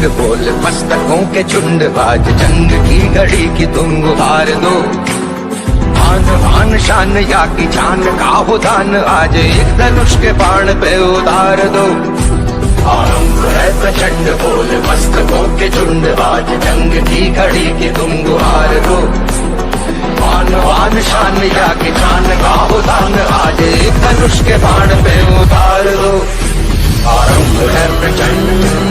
प्रचंड बोल मस्तकों के झुंड बाज जंग की घड़ी की तुम गुहार दो। आन बान शान या की जान का हो दान आज एक धनुष के बाण पे उतार दो। आरंभ है प्रचंड बोल मस्तकों के झुंड आज जंग की घड़ी की तुम गुहार दो। आन बान शान या की जान का हो दान आज एक धनुष के बाण पे उतार दो। आरंभ है प्रचंड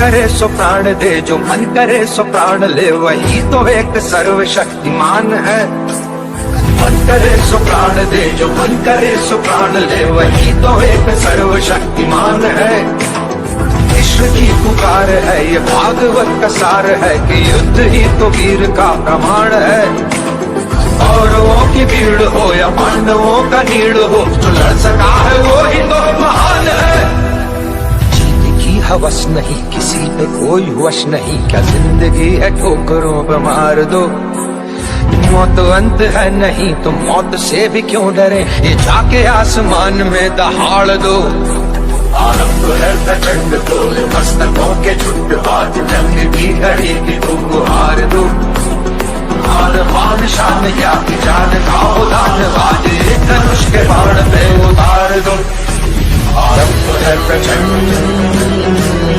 करे सो प्राण दे जो मन करे सो प्राण ले वही तो एक सर्वशक्तिमान है। मन करे सो प्राण दे जो मन करे सो प्राण ले वही तो एक सर्वशक्तिमान है। ईश्वर की पुकार है ये भागवत का सार है कि युद्ध ही तो वीर का प्रमाण है। कौरवों की भीड़ हो या पांडवों का नीड़ हो जो लड़ सका है वो ही तो महान है। हवस नहीं किसी पे कोई वश नहीं क्या जिंदगी है ठोकरों पे मार दो। मौत अंत है नहीं तो मौत से भी क्यों डरे ये जाके आसमान में दहाड़ दो। आरंभ है प्रचंड बोल मस्तकों के झुंड आज जंग की घड़ी की तुम गुहार दो। आन बान शान या की जान का दान आज एक धनुष के बाण पे उतार दो। आरंभ है प्रचंड